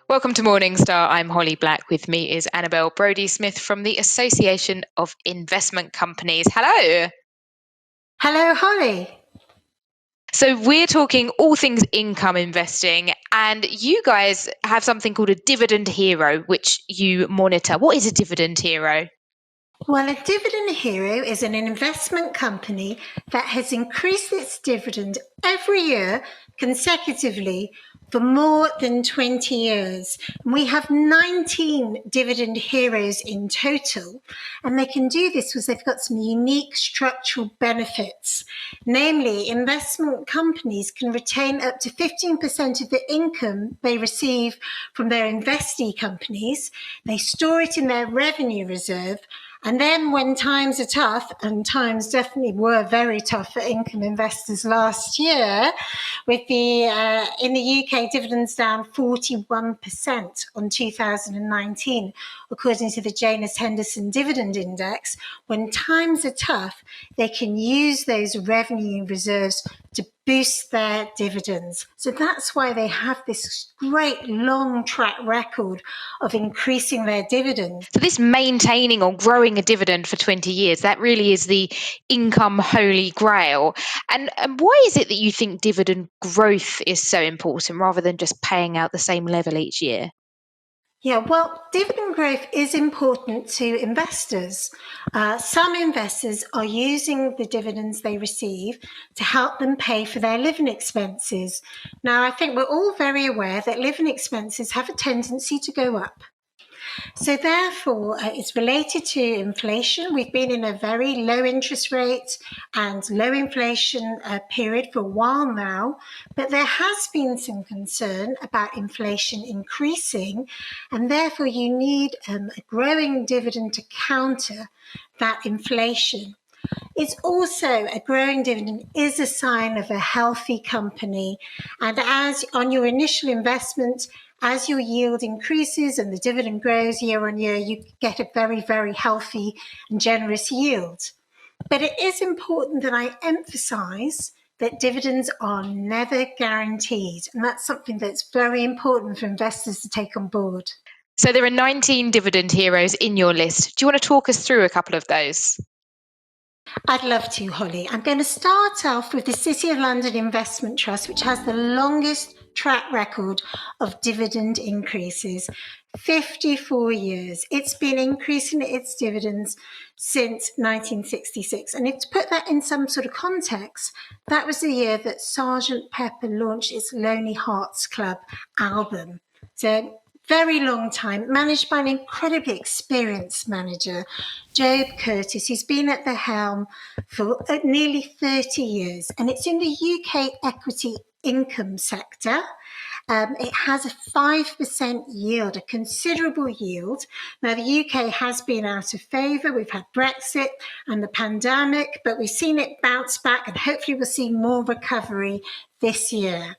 Welcome to Morningstar. I'm Holly Black. With me is Annabel Brodie-Smith from the Association of Investment Companies. Hello. Hello, Holly. So we're talking all things income investing, and you guys have something called a dividend hero, which you monitor. What is a dividend hero? Well, a dividend hero is an investment company that has increased its dividend every year consecutively for more than 20 years. We have 19 dividend heroes in total, and they can do this because they've got some unique structural benefits. Namely, investment companies can retain up to 15% of the income they receive from their investee companies. They store it in their revenue reserve. And then when times are tough, and times definitely were very tough for income investors last year, with the in the UK dividends down 41% on 2019, according to the Janus Henderson Dividend Index, when times are tough, they can use those revenue reserves to boost their dividends. So that's why they have this great long track record of increasing their dividends. So this maintaining or growing a dividend for 20 years, that really is the income holy grail. And why is it that you think dividend growth is so important rather than just paying out the same level each year? Yeah, well, dividend growth is important to investors. Some investors are using the dividends they receive to help them pay for their living expenses. Now, I think we're all very aware that living expenses have a tendency to go up. So therefore, it's related to inflation. We've been in a very low interest rate and low inflation period for a while now, but there has been some concern about inflation increasing, and therefore you need a growing dividend to counter that inflation. It's also a growing dividend is a sign of a healthy company. And as on your initial investment, as your yield increases and the dividend grows year on year, you get a very, very healthy and generous yield. But it is important that I emphasize that dividends are never guaranteed. And that's something that's very important for investors to take on board. So there are 19 dividend heroes in your list. Do you want to talk us through a couple of those? I'd love to, Holly. I'm going to start off with the City of London Investment Trust, which has the longest track record of dividend increases, 54 years. It's been increasing its dividends since 1966. And to put that in some sort of context, that was the year that Sgt. Pepper launched its Lonely Hearts Club album. So very long time, managed by an incredibly experienced manager, Job Curtis, who's been at the helm for nearly 30 years. And it's in the UK equity income sector. It has a 5% yield, a considerable yield. Now, the UK has been out of favour. We've had Brexit and the pandemic, but we've seen it bounce back, and hopefully we'll see more recovery this year.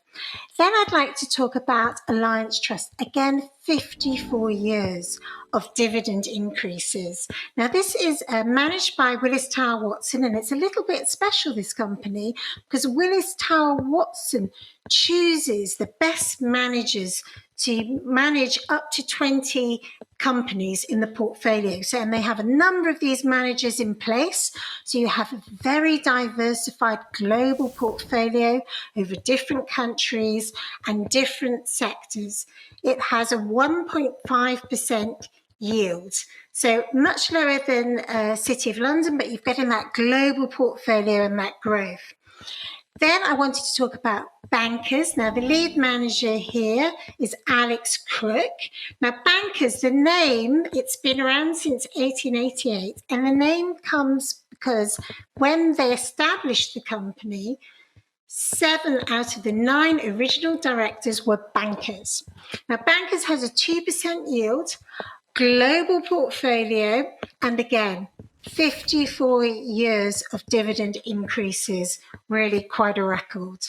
Then I'd like to talk about Alliance Trust. Again, 54 years of dividend increases. Now, this is managed by Willis Tower Watson, and it's a little bit special, this company, because Willis Tower Watson chooses the best managers to manage up to 20 companies in the portfolio. So, and they have a number of these managers in place. So you have a very diversified global portfolio over different countries and different sectors. It has a 1.5% yield. So much lower than City of London, but you're getting that global portfolio and that growth. Then I wanted to talk about Bankers. Now, the lead manager here is Alex Crook. Now, Bankers, the name, it's been around since 1888, and the name comes because when they established the company, 7 out of the 9 original directors were bankers. Now, Bankers has a 2% yield, global portfolio, and again, 54 years of dividend increases, really quite a record.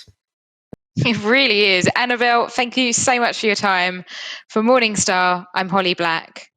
It really is. Annabel, thank you so much for your time. For Morningstar, I'm Holly Black.